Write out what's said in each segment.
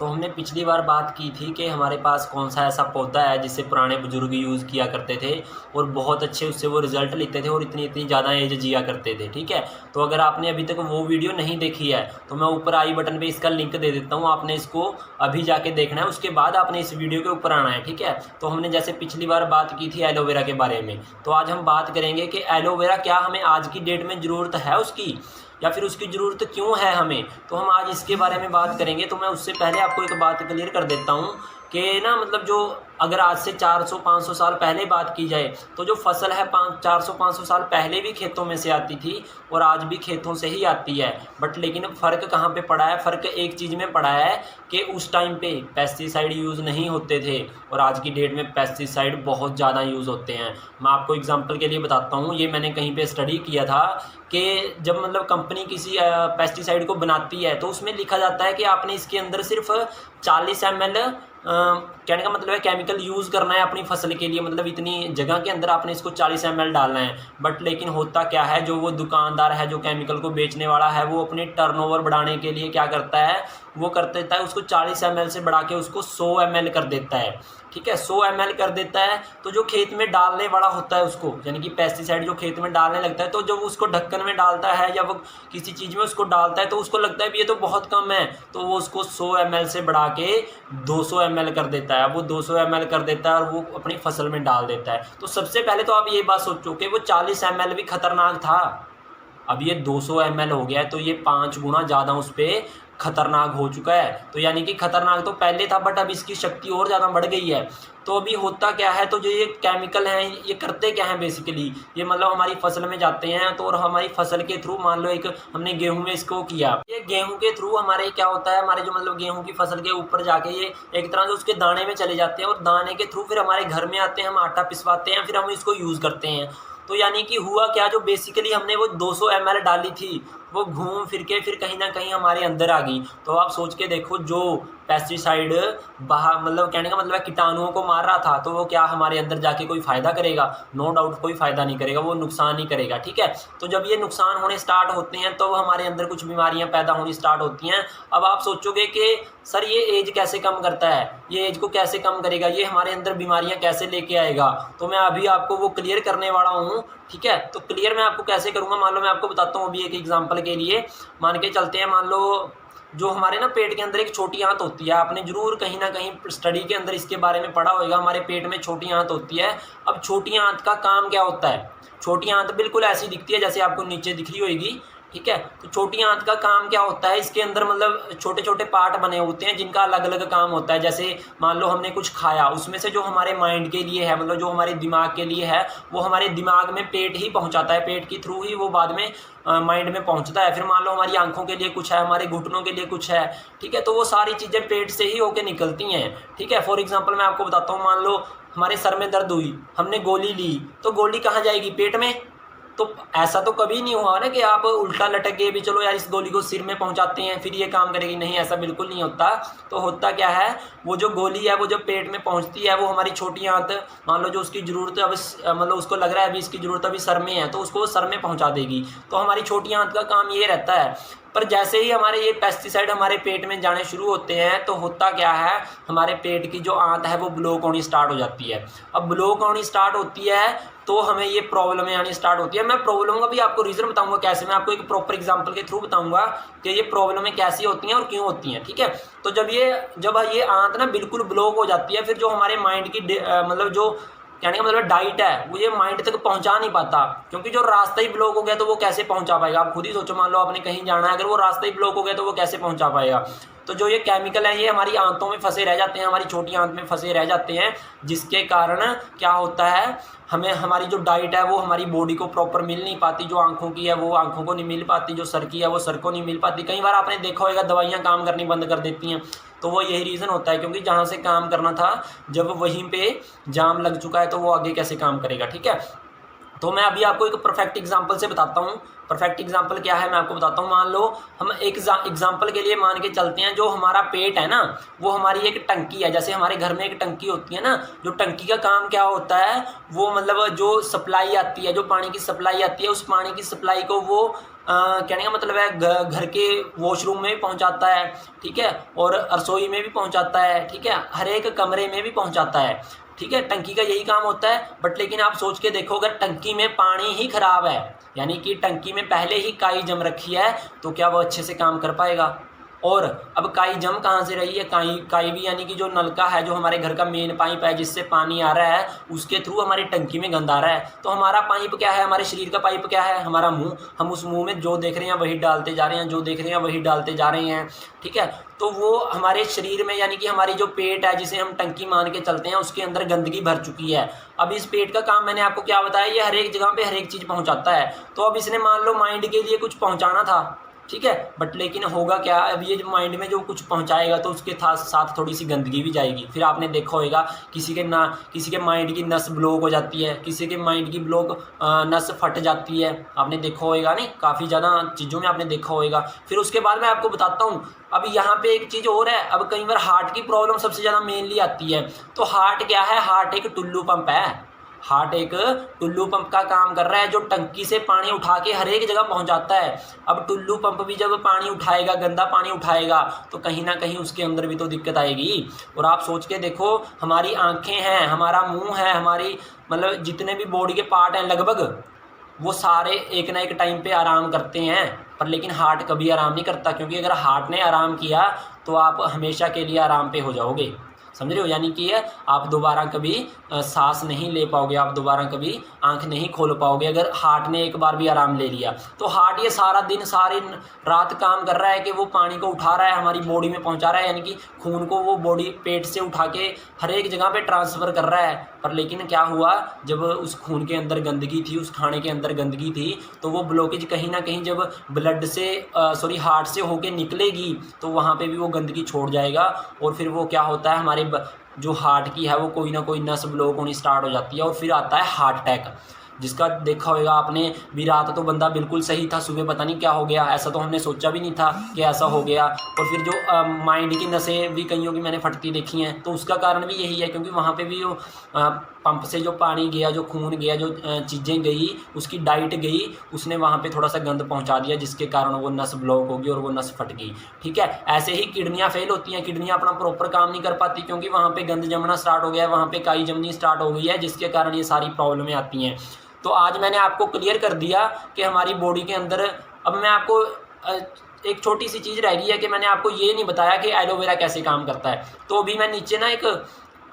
तो हमने पिछली बार बात की थी कि हमारे पास कौन सा ऐसा पौधा है जिसे पुराने बुजुर्ग यूज़ किया करते थे और बहुत अच्छे उससे वो रिज़ल्ट लेते थे और इतनी इतनी ज़्यादा एज जिया करते थे। ठीक है, तो अगर आपने अभी तक वो वीडियो नहीं देखी है तो मैं ऊपर आई बटन पे इसका लिंक दे देता हूँ, आपने इसको अभी जाके देखना है, उसके बाद आपने इस वीडियो के ऊपर आना है। ठीक है, तो हमने जैसे पिछली बार बात की थी एलोवेरा के बारे में, तो आज हम बात करेंगे कि एलोवेरा क्या हमें आज की डेट में ज़रूरत है उसकी, या फिर उसकी ज़रूरत क्यों है हमें। तो हम आज इसके बारे में बात करेंगे। तो मैं उससे पहले आपको एक बात क्लियर कर देता हूँ कि ना मतलब जो अगर आज से 400-500 साल पहले बात की जाए तो जो फसल है 400-500 साल पहले भी खेतों में से आती थी और आज भी खेतों से ही आती है। बट लेकिन फ़र्क कहाँ पे पड़ा है? फ़र्क एक चीज़ में पड़ा है कि उस टाइम पे पेस्टिसाइड यूज़ नहीं होते थे और आज की डेट में पेस्टिसाइड बहुत ज़्यादा यूज़ होते हैं। मैं आपको एग्जांपल के लिए बताता हूँ, ये मैंने कहीं पे स्टडी किया था कि जब मतलब कंपनी किसी पेस्टिसाइड को बनाती है तो उसमें लिखा जाता है कि आपने इसके अंदर सिर्फ 40 ml कहने का मतलब है केमिकल यूज़ करना है अपनी फसल के लिए, मतलब इतनी जगह के अंदर आपने इसको 40 ml डालना है। बट लेकिन होता क्या है, जो वो दुकानदार है, जो केमिकल को बेचने वाला है, वो अपनी टर्नओवर बढ़ाने के लिए क्या करता है, वो कर देता है उसको 40 ml से बढ़ा के उसको 100 ml कर देता है। ठीक है, 100 ml कर देता है। तो जो खेत में डालने वाला होता है उसको, यानी कि पेस्टिसाइड जो खेत में डालने लगता है, तो जब उसको ढक्कन में डालता है या वो किसी चीज़ में उसको डालता है तो उसको लगता है भी ये तो बहुत कम है, तो वो उसको 100 ml से बढ़ा के 200 ml कर देता है। अब वो 200 ml कर देता है और वो अपनी फसल में डाल देता है। तो सबसे पहले तो आप ये बात सोचो कि वो 40 ml भी खतरनाक था, अब ये 200 ml हो गया है, तो ये 5 गुना ज़्यादा उस पर खतरनाक हो चुका है। तो यानी कि खतरनाक तो पहले था बट अब इसकी शक्ति और ज़्यादा बढ़ गई है। तो अभी होता क्या है, तो जो ये केमिकल हैं ये करते क्या हैं बेसिकली, ये मतलब हमारी फसल में जाते हैं तो और हमारी फसल के थ्रू, मान लो एक हमने गेहूं में इसको किया, ये गेहूं के थ्रू हमारे क्या होता है, हमारे जो मतलब गेहूं की फसल के ऊपर जाके ये एक तरह से उसके दाने में चले जाते हैं और दाने के थ्रू फिर हमारे घर में आते हैं, हम आटा पिसवाते हैं, फिर हम इसको यूज़ करते हैं। तो यानी कि हुआ क्या, जो बेसिकली हमने वो 200 ml डाली थी वो घूम फिर के फिर कहीं ना कहीं हमारे अंदर आ गई। तो आप सोच के देखो, जो पेस्टिसाइड बाहर मतलब कहने का मतलब है कीटाणुओं को मार रहा था, तो वो क्या हमारे अंदर जाके कोई फ़ायदा करेगा? नो डाउट कोई फ़ायदा नहीं करेगा, वो नुकसान ही करेगा। ठीक है, तो जब ये नुकसान होने स्टार्ट होते हैं तो हमारे अंदर कुछ बीमारियां पैदा होनी स्टार्ट होती हैं। अब आप सोचोगे कि सर ये एज कैसे कम करता है, ये एज को कैसे कम करेगा, ये हमारे अंदर बीमारियां कैसे लेके आएगा? तो मैं अभी आपको वो क्लियर करने वाला हूँ। ठीक है, तो क्लियर मैं आपको कैसे करूँगा, मान लो मैं आपको बताता हूँ अभी एक एग्जाम्पल के लिए। मान के चलते हैं, मान लो जो हमारे ना पेट के अंदर एक छोटी आंत होती है, आपने जरूर कहीं ना कहीं स्टडी के अंदर इसके बारे में पढ़ा होगा, हमारे पेट में छोटी आंत होती है। अब छोटी आंत का काम क्या होता है? छोटी आंत बिल्कुल ऐसी दिखती है जैसे आपको नीचे दिख रही होगी। ठीक है, तो छोटी आंत का काम क्या होता है, इसके अंदर मतलब छोटे छोटे पार्ट बने होते हैं जिनका अलग अलग काम होता है। जैसे मान लो हमने कुछ खाया, उसमें से जो हमारे माइंड के लिए है, मतलब जो हमारे दिमाग के लिए है, वो हमारे दिमाग में पेट ही पहुंचाता है, पेट के थ्रू ही वो बाद में माइंड में पहुंचता है। फिर मान लो हमारी आंखों के लिए कुछ है, हमारे घुटनों के लिए कुछ है। ठीक है, तो वो सारी चीज़ें पेट से ही होके निकलती हैं। ठीक है, फॉर एग्जाम्पल मैं आपको बताता हूँ, मान लो हमारे सर में दर्द हुई, हमने गोली ली, तो गोली कहाँ जाएगी? पेट में। तो ऐसा तो कभी नहीं हुआ ना कि आप उल्टा लटक गए भी चलो यार इस गोली को सिर में पहुंचाते हैं फिर ये काम करेगी, नहीं, ऐसा बिल्कुल नहीं होता। तो होता क्या है, वो जो गोली है वो जब पेट में पहुंचती है, वो हमारी छोटी आंत, मान लो जो उसकी ज़रूरत है अब मतलब उसको लग रहा है अभी इसकी ज़रूरत अभी सर में है, तो उसको सर में पहुंचा देगी। तो हमारी छोटी आंत का काम ये रहता है। पर जैसे ही हमारे ये पेस्टिसाइड हमारे पेट में जाने शुरू होते हैं तो होता क्या है, हमारे पेट की जो आंत है वो ब्लॉक होनी स्टार्ट हो जाती है। अब ब्लॉक होनी स्टार्ट होती है तो हमें ये प्रॉब्लम आनी स्टार्ट होती है। मैं प्रॉब्लम का भी आपको रीज़न बताऊंगा कैसे, मैं आपको एक प्रॉपर एग्जांपल के थ्रू बताऊंगा कि ये प्रॉब्लमें कैसी होती हैं और क्यों होती हैं। ठीक है, तो जब ये आंत ना बिल्कुल ब्लॉक हो जाती है, फिर जो हमारे माइंड की मतलब जो कहने का मतलब डाइट है वो ये माइंड तक पहुंचा नहीं पाता, क्योंकि जो रास्ता ही ब्लॉक हो गया तो वो कैसे पहुंचा पाएगा? आप खुद ही सोचो, मान लो आपने कहीं जाना है, अगर वो रास्ता ही ब्लॉक हो गया तो वो कैसे पहुंचा पाएगा? तो जो ये केमिकल है ये हमारी आंतों में फंसे रह जाते हैं, हमारी छोटी आंत में फंसे रह जाते हैं, जिसके कारण क्या होता है, हमें हमारी जो डाइट है वो हमारी बॉडी को प्रॉपर मिल नहीं पाती। जो आंखों की है वो आंखों को नहीं मिल पाती, जो सर की है वो सर को नहीं मिल पाती। कई बार आपने देखा होगा दवाइयाँ काम करनी बंद कर देती हैं, तो वो यही रीज़न होता है, क्योंकि जहाँ से काम करना था जब वहीं पे जाम लग चुका है तो वो आगे कैसे काम करेगा। ठीक है, तो मैं अभी आपको एक परफेक्ट एग्जांपल से बताता हूँ। परफेक्ट एग्जांपल क्या है मैं आपको बताता हूँ। मान लो हम एक एग्जांपल के लिए मान के चलते हैं, जो हमारा पेट है ना वो हमारी एक टंकी है। जैसे हमारे घर में एक टंकी होती है ना, जो टंकी का काम क्या होता है, वो मतलब जो सप्लाई आती है, जो पानी की सप्लाई आती है, उस पानी की सप्लाई को वो कहने का मतलब है घर के वॉशरूम में भी पहुंचाता है, ठीक है, और रसोई में भी पहुंचाता है, ठीक है, हर एक कमरे में भी पहुंचाता है, ठीक है। टंकी का यही काम होता है। बट लेकिन आप सोच के देखो, अगर टंकी में पानी ही खराब है, यानी कि टंकी में पहले ही काई जम रखी है, तो क्या वो अच्छे से काम कर पाएगा? और अब काई जम कहाँ से रही है? काई भी यानी कि जो नलका है, जो हमारे घर का मेन पाइप है जिससे पानी आ रहा है, उसके थ्रू हमारी टंकी में गंद आ रहा है। तो हमारा पाइप क्या है? हमारे शरीर का पाइप क्या है? हमारा मुंह। हम उस मुंह में जो देख रहे हैं वही डालते जा रहे हैं, जो देख रहे हैं वही डालते जा रहे हैं, ठीक है। तो वो हमारे शरीर में, यानी कि हमारी जो पेट है जिसे हम टंकी मान के चलते हैं, उसके अंदर गंदगी भर चुकी है। अब इस पेट का काम मैंने आपको क्या बताया, ये हर एक जगह पे हर एक चीज़ पहुंचाता है। तो अब इसने मान लो माइंड के लिए कुछ पहुंचाना था, ठीक है, बट लेकिन होगा क्या, अब ये जो माइंड में जो कुछ पहुंचाएगा तो उसके साथ थोड़ी सी गंदगी भी जाएगी। फिर आपने देखा होगा किसी के माइंड की नस ब्लॉक हो जाती है, किसी के माइंड की नस फट जाती है। आपने देखा होगा नहीं, काफ़ी ज़्यादा चीज़ों में आपने देखा होगा। फिर उसके बाद मैं आपको बताता हूँ। अब यहाँ पे एक चीज़ और है, अब कई बार हार्ट की प्रॉब्लम सबसे ज़्यादा मेनली आती है। तो हार्ट क्या है? हार्ट एक टुल्लू पंप है। हार्ट एक टुल्लू पंप का काम कर रहा है, जो टंकी से पानी उठा के हर एक जगह पहुंचाता है। अब टुल्लू पंप भी जब पानी उठाएगा, गंदा पानी उठाएगा, तो कहीं ना कहीं उसके अंदर भी तो दिक्कत आएगी। और आप सोच के देखो, हमारी आंखें हैं, हमारा मुंह है, हमारी मतलब जितने भी बॉडी के पार्ट हैं लगभग, वो सारे एक ना एक टाइम पे आराम करते हैं। पर लेकिन हार्ट कभी आराम नहीं करता, क्योंकि अगर हार्ट ने आराम किया तो आप हमेशा के लिए आराम पे हो जाओगे। समझ रहे हो? यानी कि आप दोबारा कभी सांस नहीं ले पाओगे, आप दोबारा कभी आंख नहीं खोल पाओगे अगर हार्ट ने एक बार भी आराम ले लिया। तो हार्ट ये सारा दिन सारी रात काम कर रहा है कि वो पानी को उठा रहा है, हमारी बॉडी में पहुंचा रहा है, यानी कि खून को वो बॉडी पेट से उठा के हर एक जगह पे ट्रांसफ़र कर रहा है। पर लेकिन क्या हुआ, जब उस खून के अंदर गंदगी थी, उस खाने के अंदर गंदगी थी, तो वो ब्लॉकेज कहीं ना कहीं जब ब्लड से हार्ट से होके निकलेगी, तो वहाँ पे भी वो गंदगी छोड़ जाएगा। और फिर वो क्या होता है, हमारे जो हार्ट की है वो कोई ना कोई नस ब्लॉक होनी स्टार्ट हो जाती है, और फिर आता है हार्ट अटैक, जिसका देखा होगा आपने भी। रात तो बंदा बिल्कुल सही था, सुबह पता नहीं क्या हो गया, ऐसा तो हमने सोचा भी नहीं था कि ऐसा हो गया। और फिर जो माइंड की नसें भी कईयों की मैंने फटती देखी हैं, तो उसका कारण भी यही है, क्योंकि वहाँ पे भी वो पंप से जो पानी गया, जो खून गया, जो चीज़ें गई, उसकी डाइट गई, उसने वहाँ पे थोड़ा सा गंद पहुँचा दिया, जिसके कारण वो नस ब्लॉक होगी और वो नस फट गई, ठीक है। ऐसे ही किडनियाँ फेल होती हैं, किडनियाँ अपना प्रॉपर काम नहीं कर पाती, क्योंकि वहाँ पे गंद जमना स्टार्ट हो गया है, वहाँ पे काई जमनी स्टार्ट हो गई है, जिसके कारण ये सारी प्रॉब्लमें आती हैं। तो आज मैंने आपको क्लियर कर दिया कि हमारी बॉडी के अंदर। अब मैं आपको एक छोटी सी चीज़ रह गई है कि मैंने आपको ये नहीं बताया कि एलोवेरा कैसे काम करता है। तो अभी मैं नीचे ना एक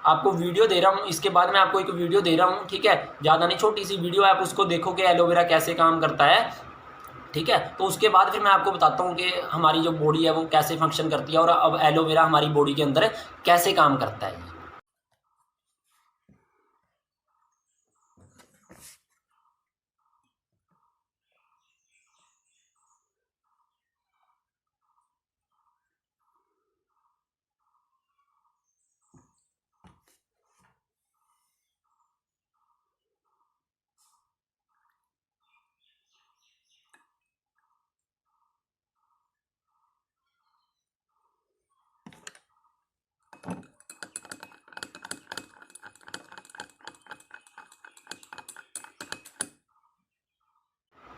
आपको वीडियो दे रहा हूँ, इसके बाद मैं आपको एक वीडियो दे रहा हूँ, ठीक है, ज़्यादा नहीं, छोटी सी वीडियो है, आप उसको देखो कि एलोवेरा कैसे काम करता है, ठीक है। तो उसके बाद फिर मैं आपको बताता हूँ कि हमारी जो बॉडी है वो कैसे फंक्शन करती है, और अब एलोवेरा हमारी बॉडी के अंदर कैसे काम करता है।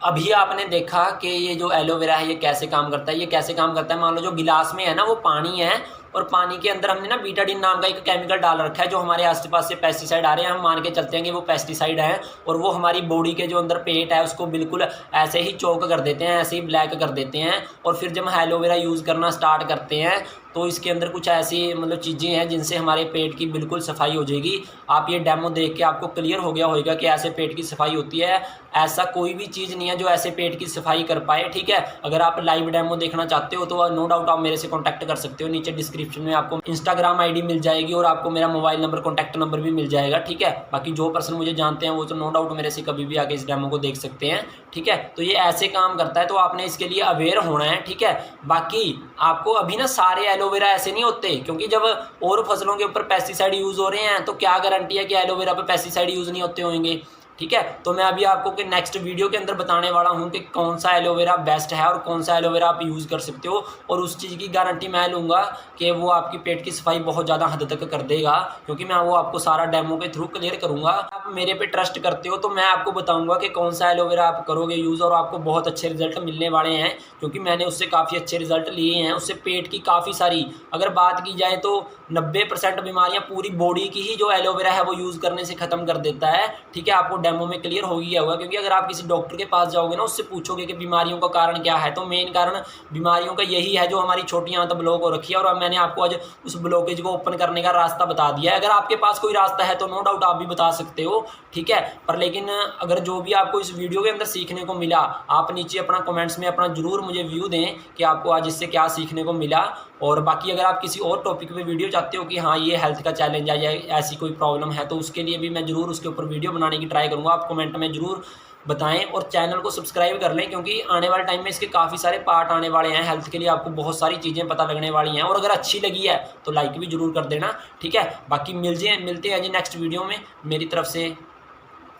अभी आपने देखा कि ये जो एलोवेरा है ये कैसे काम करता है। ये कैसे काम करता है, मान लो जो गिलास में है ना वो पानी है, और पानी के अंदर हमने ना बीटाडीन नाम का एक केमिकल डाल रखा है, जो हमारे आसपास से पेस्टिसाइड आ रहे हैं, हम मान के चलते हैं कि वो पेस्टिसाइड हैं, और वो हमारी बॉडी के जो अंदर पेट है उसको बिल्कुल ऐसे ही चौक कर देते हैं, ऐसे ही ब्लैक कर देते हैं। और फिर जब हम एलोवेरा यूज़ करना स्टार्ट करते हैं, तो इसके अंदर कुछ ऐसी मतलब चीज़ें हैं जिनसे हमारे पेट की बिल्कुल सफाई हो जाएगी। आप ये डेमो देख के आपको क्लियर हो गया होगा कि ऐसे पेट की सफाई होती है। ऐसा कोई भी चीज़ नहीं है जो ऐसे पेट की सफाई कर पाए, ठीक है। अगर आप लाइव डेमो देखना चाहते हो तो नो डाउट आप मेरे से कॉन्टैक्ट कर सकते हो। नीचे डिस्क्रिप्शन में आपको इंस्टाग्राम आईडी मिल जाएगी, और आपको मेरा मोबाइल नंबर, कॉन्टैक्ट नंबर भी मिल जाएगा, ठीक है। बाकी जो पर्सन मुझे जानते हैं वो तो नो डाउट मेरे से कभी भी आके इस डेमो को देख सकते हैं, ठीक है। तो ये ऐसे काम करता है, तो आपने इसके लिए अवेयर होना है, ठीक है। बाकी आपको अभी ना सारे एलोवेरा ऐसे नहीं होते, क्योंकि जब और फसलों के ऊपर पेस्टिसाइड यूज़ हो रहे हैं, तो क्या गारंटी है कि एलोवेरा पे पेस्टिसाइड यूज़ नहीं होते होंगे। ठीक है। तो मैं अभी आपको कि नेक्स्ट वीडियो के अंदर बताने वाला हूँ कि कौन सा एलोवेरा बेस्ट है और कौन सा एलोवेरा आप यूज़ कर सकते हो, और उस चीज़ की गारंटी मैं लूँगा कि वो आपकी पेट की सफाई बहुत ज़्यादा हद तक कर देगा, क्योंकि मैं वो आपको सारा डेमो के थ्रू क्लियर करूँगा। आप मेरे पे ट्रस्ट करते हो तो मैं आपको बताऊँगा कि कौन सा एलोवेरा आप करोगे यूज़ और आपको बहुत अच्छे रिजल्ट मिलने वाले हैं, क्योंकि मैंने उससे काफ़ी अच्छे रिजल्ट लिए हैं। उससे पेट की काफ़ी सारी, अगर बात की जाए तो 90% बीमारियाँ पूरी बॉडी की ही जो एलोवेरा है वो यूज़ करने से ख़त्म कर देता है। ठीक है, आपको डेमो में क्लियर हो गया होगा, क्योंकि अगर आप किसी डॉक्टर के पास जाओगे ना, उससे पूछोगे कि बीमारियों का कारण क्या है, तो मेन कारण बीमारियों का यही है जो हमारी छोटी आंत ब्लॉक हो रखी है, और अब मैंने आपको आज उस ब्लॉकेज को ओपन करने का रास्ता बता दिया है। अगर आपके पास कोई रास्ता है तो नो डाउट आप भी बता सकते हो, ठीक है। पर लेकिन अगर जो भी आपको इस वीडियो के अंदर सीखने को मिला, आप नीचे अपना कमेंट्स में अपना ज़रूर मुझे व्यू दें कि आपको आज इससे क्या सीखने को मिला। और बाकी अगर आप किसी और टॉपिक पे वीडियो चाहते हो कि हाँ ये हेल्थ का चैलेंज है या ऐसी कोई प्रॉब्लम है, तो उसके लिए भी मैं ज़रूर उसके ऊपर वीडियो बनाने की ट्राई करूँगा। आप कमेंट में ज़रूर बताएं और चैनल को सब्सक्राइब कर लें, क्योंकि आने वाले टाइम में इसके काफ़ी सारे पार्ट आने वाले हैं। हेल्थ के लिए आपको बहुत सारी चीज़ें पता लगने वाली हैं, और अगर अच्छी लगी है तो लाइक भी ज़रूर कर देना, ठीक है। बाकी मिलते हैं जी नेक्स्ट वीडियो में। मेरी तरफ से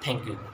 थैंक यू।